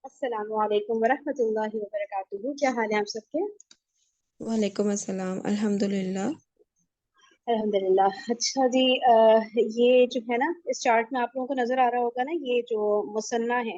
السلام علیکم ورحمۃ اللہ وبرکاتہ. کیا حال ہے آپ سب کے؟ وعلیکم السلام. الحمدللہ. الحمدللہ. اچھا جی، یہ جو ہے نا اس چارٹ میں آپ لوگوں کو نظر آ رہا ہوگا نا، یہ جو مثنیٰ ہے،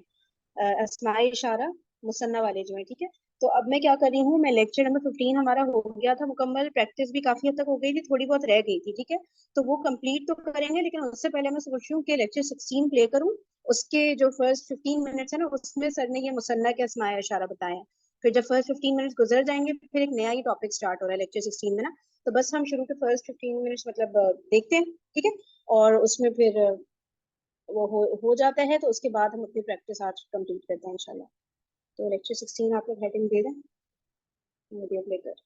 اسماء اشارہ مثنیٰ والے جو ہیں، ٹھیک ہے. تو اب میں کیا کر رہی ہوں، میں لیکچر نمبر 15 ہمارا ہو گیا تھا مکمل، پریکٹس بھی کافی حد تک ہو گئی تھی، تھوڑی بہت رہ گئی تھی، ٹھیک ہے. تو وہ کمپلیٹ تو کریں گے، لیکن اس سے پہلے میں سوچ رہی ہوں کہ لیکچر 16 پلے کروں. اس کے جو فرسٹ 15 منٹس ہیں نا، اس میں سر نے یہ مثنیٰ کے اسماء اشارہ بتایا ہے. پھر جب فرسٹ 15 منٹس گزر جائیں گے، پھر ایک نیا ہی ٹاپک اسٹارٹ ہو رہا ہے لیکچر 16 میں نا. تو بس ہم شروع کے فرسٹ 15 منٹس مطلب دیکھتے ہیں، ٹھیک ہے. اور اس میں پھر وہ ہو جاتا ہے تو اس کے بعد ہم اپنی پریکٹس آج کمپلیٹ کرتے ہیں انشاءاللہ. تو لیکچر 16 آپ لوگ ہیڈنگ دے دیں ویڈیو پلے کر.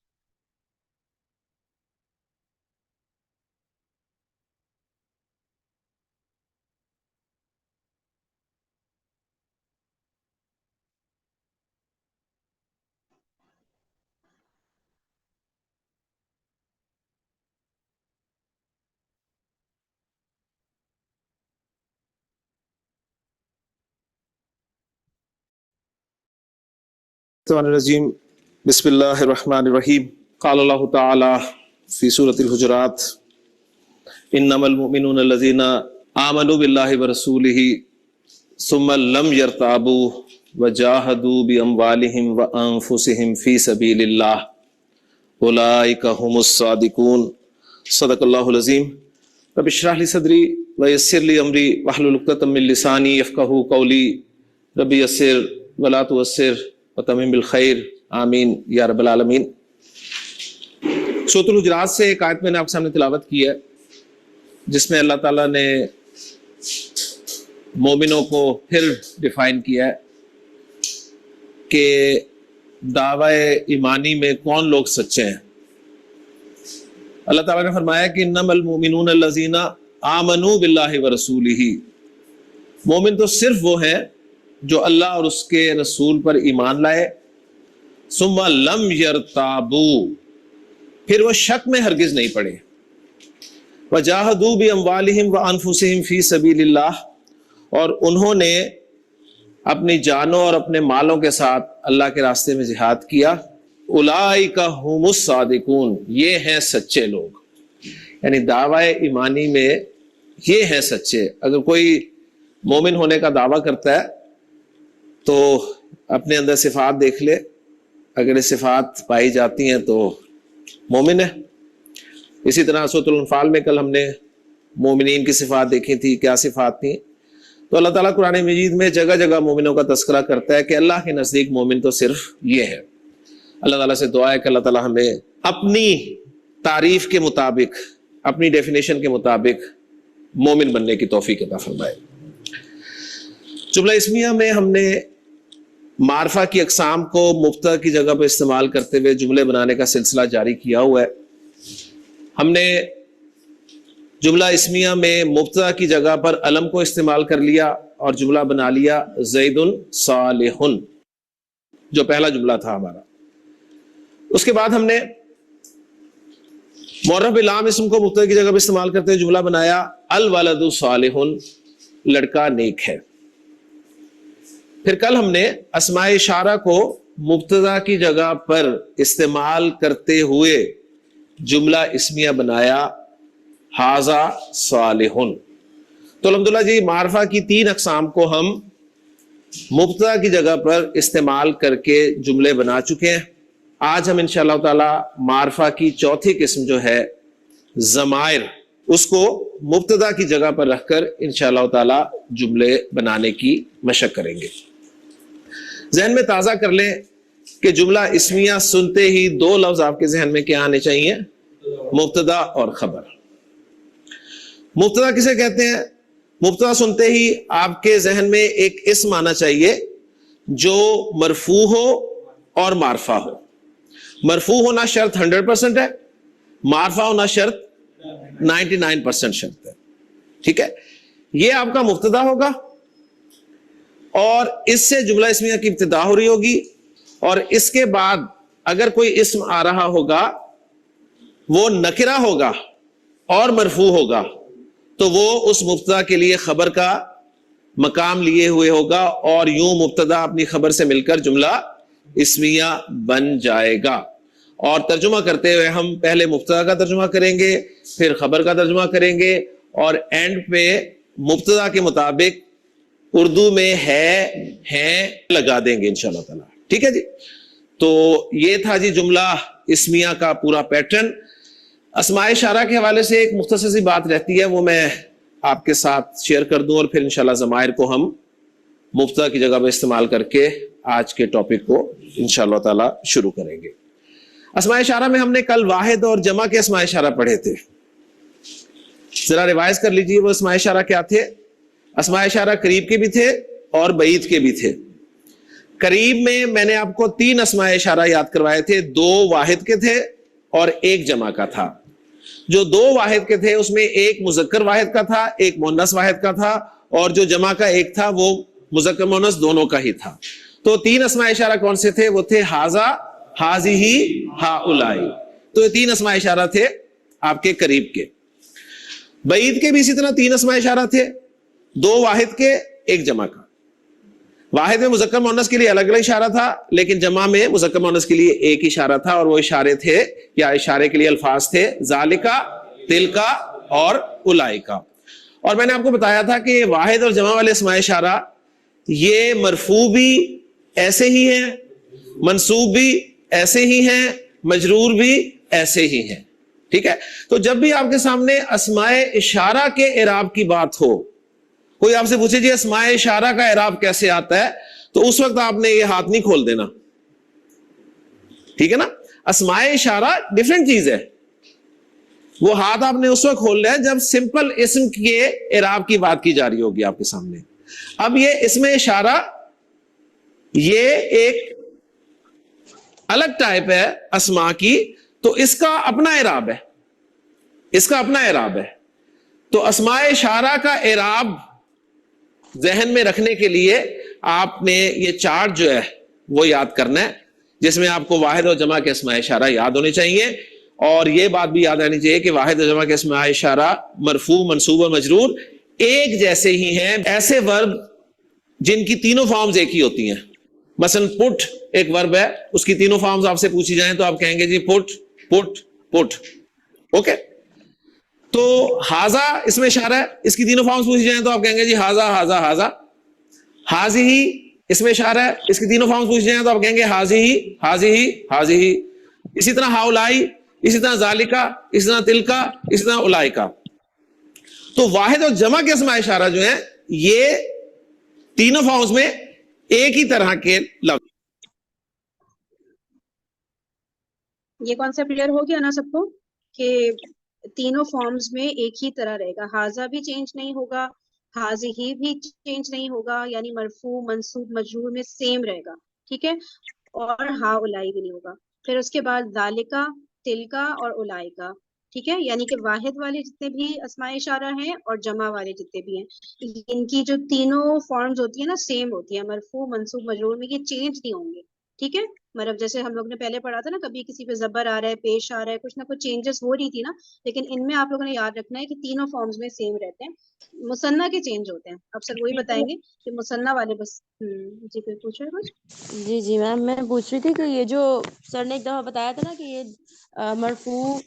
الرجیم. بسم اللہ الرحمن الرحیم. قال اللہ تعالی فی سورۃ الحجرات: انما المؤمنون الذین آمنوا باللہ ورسولہ ثم لم یرتابوا وجاہدوا باموالہم وانفسہم فی سبیل اللہ اولئک ھم الصادقون. صدق اللہ العظیم. رب اشرح لی صدری ویسر لی امری واحلل عقدۃ من لسانی یفقہوا قولی. رب یسر ولا تعسر وتمم بالخیر آمین یا رب العالمین. سورۃ الحجرات سے ایک آیت میں نے آپ کے سامنے تلاوت کی ہے، جس میں اللہ تعالیٰ نے مومنوں کو پھر ڈیفائن کیا ہے کہ دعوی ایمانی میں کون لوگ سچے ہیں. اللہ تعالیٰ نے فرمایا کہ انما المؤمنون الذین آمنوا باللہ ورسولہ. مومن تو صرف وہ ہیں جو اللہ اور اس کے رسول پر ایمان لائے. ثم لم یرتابوا، پھر وہ شک میں ہرگز نہیں پڑے. وجاہدوا باموالہم وانفسہم فی سبیل اللہ، اور انہوں نے اپنی جانوں اور اپنے مالوں کے ساتھ اللہ کے راستے میں جہاد کیا. اولئک ھم الصادقون، یہ ہیں سچے لوگ. یعنی دعوی ایمانی میں یہ ہیں سچے. اگر کوئی مومن ہونے کا دعویٰ کرتا ہے تو اپنے اندر صفات دیکھ لے، اگر یہ صفات پائی جاتی ہیں تو مومن ہے. اسی طرح سورۃ الانفال میں کل ہم نے مومنین کی صفات دیکھی تھی، کیا صفات تھیں. تو اللہ تعالیٰ قرآن مجید میں جگہ جگہ مومنوں کا تذکرہ کرتا ہے کہ اللہ کے نزدیک مومن تو صرف یہ ہے. اللہ تعالیٰ سے دعا ہے کہ اللہ تعالیٰ ہمیں اپنی تعریف کے مطابق، اپنی ڈیفینیشن کے مطابق مومن بننے کی توفیق عطا فرمائے. جملہ اسمیہ میں ہم نے معرفہ کی اقسام کو مبتدا کی جگہ پہ استعمال کرتے ہوئے جملے بنانے کا سلسلہ جاری کیا ہوا ہے. ہم نے جملہ اسمیہ میں مبتدا کی جگہ پر علم کو استعمال کر لیا اور جملہ بنا لیا زید صالح، جو پہلا جملہ تھا ہمارا. اس کے بعد ہم نے معرف لام اسم کو مبتدا کی جگہ پہ استعمال کرتے ہوئے جملہ بنایا الولد صالح، لڑکا نیک ہے. پھر کل ہم نے اسماء اشارہ کو مبتدا کی جگہ پر استعمال کرتے ہوئے جملہ اسمیہ بنایا ھذا صالح. تو الحمدللہ جی معرفہ کی 3 اقسام کو ہم مبتدا کی جگہ پر استعمال کر کے جملے بنا چکے ہیں. آج ہم انشاءاللہ تعالی معرفہ کی چوتھی قسم جو ہے ضمائر، اس کو مبتدا کی جگہ پر رکھ کر انشاءاللہ تعالی جملے بنانے کی مشق کریں گے. ذہن میں تازہ کر لیں کہ جملہ اسمیہ سنتے ہی 2 لفظ آپ کے ذہن میں کیا آنے چاہیے؟ مبتدا اور خبر. مبتدا کسے کہتے ہیں؟ مبتدا سنتے ہی آپ کے ذہن میں ایک اسم آنا چاہیے جو مرفوع ہو اور معرفہ ہو. مرفوع ہونا شرط 100% ہے، معرفہ ہونا شرط 99% شرط ہے. ٹھیک ہے، یہ آپ کا مبتدا ہوگا اور اس سے جملہ اسمیہ کی ابتدا ہو رہی ہوگی، اور اس کے بعد اگر کوئی اسم آ رہا ہوگا وہ نکرہ ہوگا اور مرفوع ہوگا تو وہ اس مبتدا کے لیے خبر کا مقام لیے ہوئے ہوگا اور یوں مبتدا اپنی خبر سے مل کر جملہ اسمیہ بن جائے گا. اور ترجمہ کرتے ہوئے ہم پہلے مبتدا کا ترجمہ کریں گے, پھر خبر کا ترجمہ کریں گے, اور اینڈ پہ مبتدا کے مطابق اردو میں ہے لگا دیں گے انشاءاللہ تعالی. ٹھیک ہے جی. تو یہ تھا جی جملہ اسمیہ کا پورا پیٹرن. اسماء اشارہ کے حوالے سے ایک مختصر سی بات رہتی ہے, وہ میں آپ کے ساتھ شیئر کر دوں, اور پھر انشاءاللہ ضمائر کو ہم مبتدا کی جگہ پہ استعمال کر کے آج کے ٹاپک کو انشاءاللہ تعالی شروع کریں گے. اسماء اشارہ میں ہم نے کل واحد اور جمع کے اسماء اشارہ پڑھے تھے. ذرا ریوائز کر لیجیے وہ اسماء اشارہ کیا تھے. اسماء اشارہ قریب کے بھی تھے اور بعید کے بھی تھے. قریب میں نے آپ کو 3 اسماء اشارہ یاد کروائے تھے, 2 واحد کے تھے اور 1 جمع کا تھا. جو 2 واحد کے تھے اس میں ایک مذکر واحد کا تھا, ایک مؤنث واحد کا تھا, اور جو جمع کا ایک تھا وہ مذکر مؤنث دونوں کا ہی تھا. تو 3 اسماء اشارہ کون سے تھے؟ وہ تھے ہاذا, ہاذیہی, ہاؤلائی. تو یہ 3 اسماء اشارہ تھے آپ کے قریب کے. بعید کے بھی اسی طرح 3 اسماء اشارہ تھے, 2 واحد کے, 1 جمع کا. واحد میں مذکر مؤنث کے لیے الگ الگ اشارہ تھا, لیکن جمع میں مذکر مؤنث کے لیے ایک اشارہ تھا, اور وہ اشارے تھے یا اشارے کے لیے الفاظ تھے ذالکا, تلکا اور اولئکا. اور میں نے آپ کو بتایا تھا کہ واحد اور جمع والے اسماء اشارہ یہ مرفوع بھی ایسے ہی ہیں, منصوب بھی ایسے ہی ہیں, مجرور بھی ایسے ہی ہیں. ٹھیک ہے. تو جب بھی آپ کے سامنے اسماء اشارہ کے اعراب کی بات ہو, کوئی آپ سے پوچھے جی اسماء اشارہ کا اعراب کیسے آتا ہے, تو اس وقت آپ نے یہ ہاتھ نہیں کھول دینا. ٹھیک ہے نا. اسماء اشارہ ڈیفرنٹ چیز ہے. وہ ہاتھ آپ نے اس وقت کھول لیا جب سمپل اسم کے اعراب کی بات کی جا رہی ہوگی آپ کے سامنے. اب یہ اسم اشارہ یہ ایک الگ ٹائپ ہے اسماء کی, تو اس کا اپنا اعراب ہے, اس کا اپنا اعراب ہے. تو اسماء اشارہ کا اعراب ذہن میں رکھنے کے لیے آپ نے یہ چارٹ جو ہے وہ یاد کرنا ہے, جس میں آپ کو واحد اور جمع کے اسماء اشارہ یاد ہونے چاہیے, اور یہ بات بھی یاد آنی چاہیے کہ واحد اور جمع کے اسماء اشارہ مرفوع, منصوب اور مجرور ایک جیسے ہی ہیں. ایسے ورب جن کی تینوں فارمز ایک ہی ہوتی ہیں, مثلا پٹ ایک ورب ہے, اس کی تینوں فارمز آپ سے پوچھی جائیں تو آپ کہیں گے جی پٹ پٹ پٹ. اوکے. تو ہاذا اس میں اشارہ ہے, اس کی تینوں فارمز پوچھی جائیں تو آپ کہیں گے جی ہاذا ہاذا ہاذا. ہاذیہی اس میں اشارہ ہے, اس کی تینوں فارمز پوچھی جائیں تو آپ کہیں گے ہاذیہی ہاذیہی ہاذیہی. اسی طرح ہاؤلائی, اسی طرح ذالکا, اسی طرح تلکا, اسی طرح اولئکا. تو واحد اور جمع کے اسماء اشارہ جو ہیں یہ تینوں فارمز میں ایک ہی طرح کے لفظ. یہ کانسیپٹ کلیئر ہو گیا نا سب کو کہ تینوں فارمز میں ایک ہی طرح رہے گا, ہاذا بھی چینج نہیں ہوگا, ہاذیہی بھی چینج نہیں ہوگا, یعنی مرفوع, منصوب, مجرور میں سیم رہے گا. ٹھیک ہے. اور ہاؤلائی بھی نہیں ہوگا. پھر اس کے بعد ذالکا, تلکا اور اولئکا. ٹھیک ہے. یعنی کہ واحد والے جتنے بھی اسماء اشارہ ہیں اور جمع والے جتنے بھی ہیں, ان کی جو تینوں فارمز ہوتی ہیں نا سیم ہوتی ہیں, مرفوع, منصوب, مجرور میں یہ چینج نہیں ہوں گے. ٹھیک ہے. مطلب جیسے ہم لوگ نے پہلے پڑھا تھا نا, کبھی کسی پہ زبر آ رہا ہے, پیش آ رہا ہے, کچھ نہ کچھ چینجز ہو رہی تھی نا, لیکن ان میں آپ لوگوں نے یاد رکھنا ہے کہ تینوں فارمز میں سیم رہتے ہیں. مثنیٰ کے چینج ہوتے ہیں. اب سر وہی بتائیں گے کہ مثنیٰ والے بس. جی کوئی پوچھ رہے کچھ؟ جی میم میں پوچھ رہی تھی کہ یہ جو سر نے ایک دفعہ بتایا تھا نا کہ یہ مرفوع,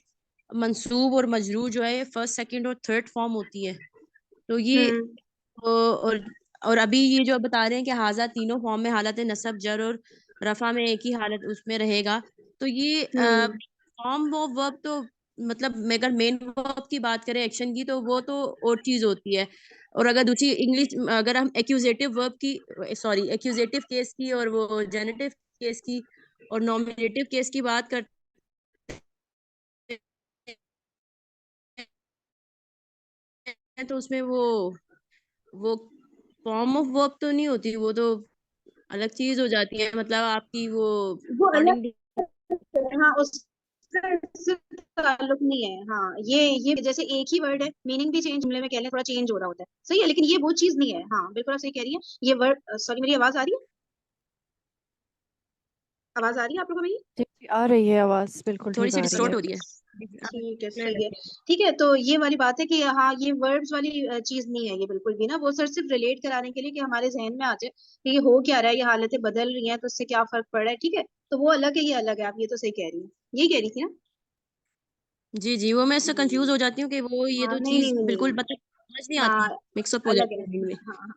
منصوب اور مجرور جو ہے فرسٹ, سیکنڈ اور تھرڈ فارم ہوتی ہے, تو یہ اور ابھی یہ جو بتا رہے ہیں کہ ہاذا تینوں فارم میں حالت نصب, جر اور رفع میں ایک ہی حالت اس میں رہے گا. تو یہ فارم آف ورب تو مطلب اگر مین ورب کی بات کریں ایکشن کی, تو وہ تو اور چیز ہوتی ہے. اور اگر دوسری انگلش, اگر ہم ایکوزیٹو ورب کی, سوری ایکوزیٹو کیس کی اور وہ جینیٹو کیس کی اور نومینیٹو کیس کی بات کرتے ہیں, تو اس میں وہ فارم آف ورب تو نہیں ہوتی, وہ تو الگ چیز ہو جاتی ہے. مطلب آپ کی وہ الگ, ہاں اس سے تعلق نہیں ہے. ہاں یہ جیسے ایک ہی ورڈ ہے, میننگ بھی چینج, جملے میں کہہ لیں تھوڑا چینج ہو رہا ہوتا ہے. صحیح ہے, لیکن یہ وہ چیز نہیں ہے. ہاں بالکل آپ صحیح کہہ رہی ہیں. یہ ورڈ, سوری میری آواز آ رہی ہے؟ آواز آ رہی ہے آپ لوگوں کو میری؟ جی آ رہی ہے آواز، بالکل تھوڑی ٹھیک سی آ رہی ڈسٹورٹ ہے. ہو رہی ہے. ٹھیک ہے صحیح ہے. ٹھیک ہے تو یہ والی بات ہے کہ ہاں یہ وربز والی چیز نہیں ہے یہ بالکل بھی نا، وہ سر صرف ریلیٹ کرانے کے لیے کہ ہمارے ذہن میں آ جائے کہ یہ ہو کیا رہا ہے، یہ حالتیں بدل رہی ہیں تو اس سے کیا فرق پڑ رہا ہے. ٹھیک ہے تو وہ الگ ہے یہ الگ ہے، آپ یہ تو صحیح کہہ رہی ہیں، یہی کہہ رہی تھی نا. جی جی وہ میں اس سے کنفیوز ہو جاتی ہوں کہ وہ یہ ہاں تو نہیں چیز نہیں نہیں بالکل نہیں. مطلب سمجھ نہیں ہاں آتی، مکس اپ ہو الگ جاتی ہے. ہے mind میں ہاں ہاں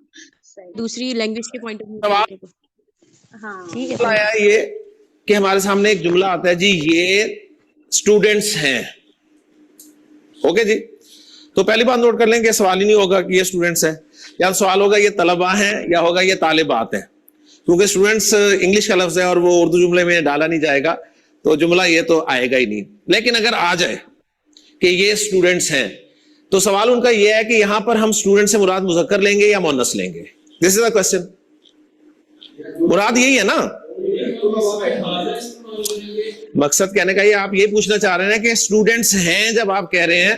صحیح. دوسری لینگویج کے پوائنٹ آف ویو سے سوال دیکھے تو. ہاں ٹھیک ہے آیا یہ کہ ہمارے سامنے ایک جملہ آتا ہے جی یہ اسٹوڈنٹس ہیں. اوکے جی، تو پہلی بات نوٹ کر لیں کہ سوال ہی نہیں ہوگا کہ یہ اسٹوڈنٹس ہیں، یا سوال ہوگا یہ طلباء ہیں یا ہوگا یہ طالبات ہیں، کیونکہ اسٹوڈنٹس انگلش کا لفظ ہے اور وہ اردو جملے میں ڈالا نہیں جائے گا تو جملہ یہ تو آئے گا ہی نہیں. لیکن اگر آ جائے کہ یہ اسٹوڈنٹس ہیں تو سوال ان کا یہ ہے کہ یہاں پر ہم اسٹوڈنٹ سے مراد مذکر لیں گے یا مؤنث لیں گے. دس از اے کوسچن. مراد یہی ہے نا، مقصد کہنے کا یہ آپ یہ پوچھنا چاہ رہے ہیں کہ اسٹوڈنٹس ہیں جب آپ کہہ رہے ہیں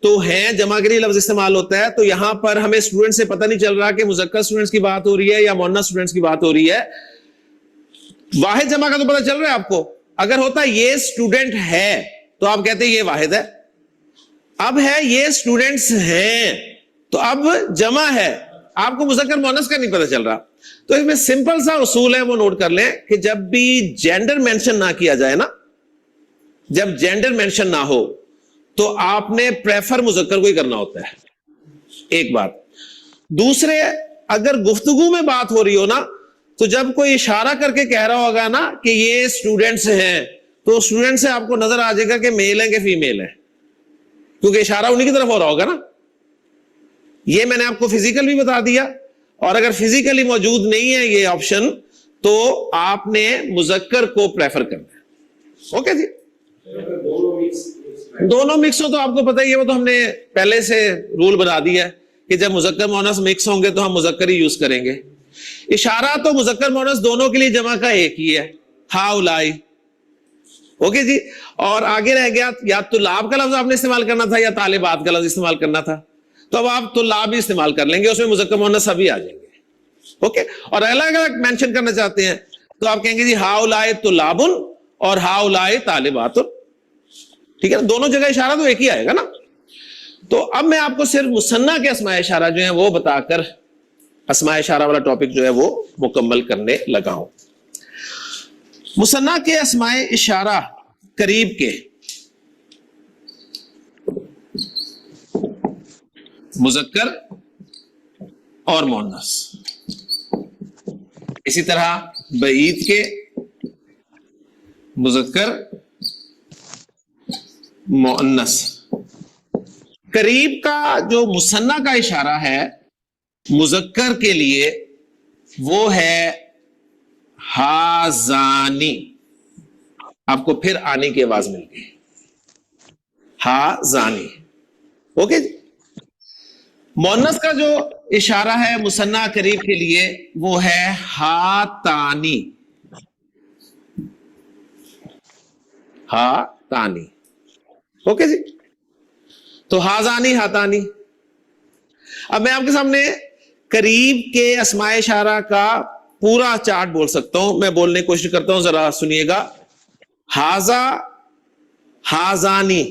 تو ہیں جمع کے لیے لفظ استعمال ہوتا ہے، تو یہاں پر ہمیں اسٹوڈنٹ سے پتہ نہیں چل رہا کہ مذکر اسٹوڈنٹس کی بات ہو رہی ہے یا مؤنث اسٹوڈنٹس کی بات ہو رہی ہے. واحد جمع کا تو پتہ چل رہا ہے آپ کو. اگر ہوتا یہ اسٹوڈنٹ ہے تو آپ کہتے ہیں یہ واحد ہے. اب ہے یہ اسٹوڈنٹس ہیں تو اب جمع ہے، آپ کو مذکر مؤنث کا نہیں پتہ چل رہا. تو اس میں سمپل سا اصول ہے وہ نوٹ کر لیں کہ جب بھی جینڈر مینشن نہ کیا جائے نا، جب جینڈر مینشن نہ ہو تو آپ نے پریفر مذکر کو ہی کرنا ہوتا ہے. ایک بات. دوسرے، اگر گفتگو میں بات ہو رہی ہو نا تو جب کوئی اشارہ کر کے کہہ رہا ہوگا نا کہ یہ اسٹوڈنٹس ہیں تو اسٹوڈنٹ سے آپ کو نظر آ جائے گا کہ میل ہیں کہ فیمیل ہیں، کیونکہ اشارہ انہی کی طرف ہو رہا ہوگا نا. یہ میں نے آپ کو فزیکل بھی بتا دیا، اور اگر فزیکلی موجود نہیں ہے یہ آپشن تو آپ نے مذکر کو پریفر کرنا ہے. اوکے جی. دونوں مکس ہو تو آپ کو پتہ ہی ہے، وہ تو ہم نے پہلے سے رول بنا دیا ہے کہ جب مذکر مؤنث مکس ہوں گے تو ہم مذکر ہی یوز کریں گے. اشارہ تو مذکر مؤنث دونوں کے لیے جمع کا ایک ہی ہے، ہاؤلائی. اوکے جی. اور آگے رہ گیا یا طلاب کا لفظ آپ نے استعمال کرنا تھا یا طالبات کا لفظ استعمال کرنا تھا، تو اب آپ طلاب ہی استعمال کر لیں گے، اس میں مذکر مؤنث سبھی آ جائیں گے. اوکے. اور الگ الگ مینشن کرنا چاہتے ہیں تو آپ کہیں گے جی ہاؤلائی طلاب اور ہاؤلائی طالبات. ٹھیک ہے نا، دونوں جگہ اشارہ تو ایک ہی آئے گا نا. تو اب میں آپ کو صرف مثنیٰ کے اسماء اشارہ جو ہیں وہ بتا کر اسماء اشارہ والا ٹاپک جو ہے وہ مکمل کرنے لگا ہوں. مثنیٰ کے اسماء اشارہ قریب کے مذکر اور مؤنث، اسی طرح بعید کے مذکر مؤنث. قریب کا جو مثنیٰ کا اشارہ ہے مذکر کے لیے وہ ہے ہازانی. آپ کو پھر آنے کی آواز مل گئی، ہازانی. اوکے جی. مؤنث کا جو اشارہ ہے مثنیٰ قریب کے لیے وہ ہے ہاتانی. ہاتانی. اوکے جی. تو ہازانی ہاتانی. اب میں آپ کے سامنے قریب کے اسماء اشارہ کا پورا چارٹ بول سکتا ہوں، میں بولنے کی کوشش کرتا ہوں، ذرا سنیے گا. ہازا، ہازانی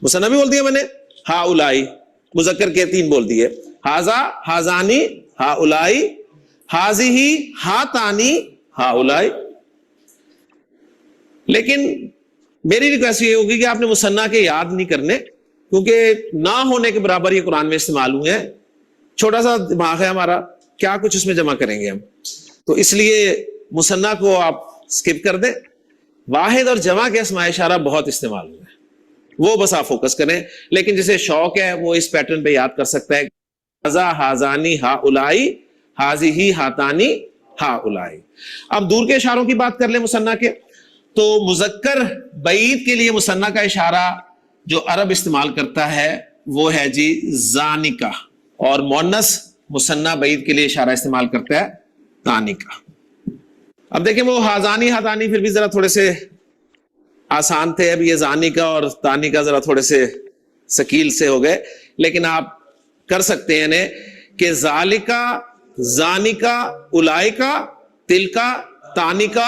مثنیٰ بھی بول دیا میں نے، ہاؤلائی مذکر کے 3 بول دیے، ہازا، ہازانی، ہاؤلائی، ہازیہی، ہاتانی، ہاؤلائی. لیکن میری ریکویسٹ یہ ہوگی کہ آپ نے مثنیٰ کے یاد نہیں کرنے، کیونکہ نہ ہونے کے برابر یہ قرآن میں استعمال ہوئے ہیں. چھوٹا سا دماغ ہے ہمارا، کیا کچھ اس میں جمع کریں گے ہم، تو اس لیے مثنیٰ کو آپ سکپ کر دیں. واحد اور جمع کے اسماء اشارہ بہت استعمال ہوئے ہیں، وہ بس آپ فوکس کریں. لیکن جسے شوق ہے وہ اس پیٹرن پہ یاد کر سکتا ہے، ہازا، ہازانی، ہاؤلائی، ہازیہی، ہاتانی، ہاؤلائی. اب دور کے اشاروں کی بات کر لیں مثنیٰ کے، تو مذکر بعید کے لیے مثنیٰ کا اشارہ جو عرب استعمال کرتا ہے وہ ہے جی زانکا، اور مؤنث مثنیٰ بعید کے لیے اشارہ استعمال کرتا ہے تانکا. اب دیکھیں وہ ہازانی ہاتانی پھر بھی ذرا تھوڑے سے آسان تھے، اب یہ زانکا اور تانکا ذرا تھوڑے سے ثقیل سے ہو گئے، لیکن آپ کر سکتے ہیں انہیں کہ ذالکا، زانکا، اولائکا، تلکا، تانکا،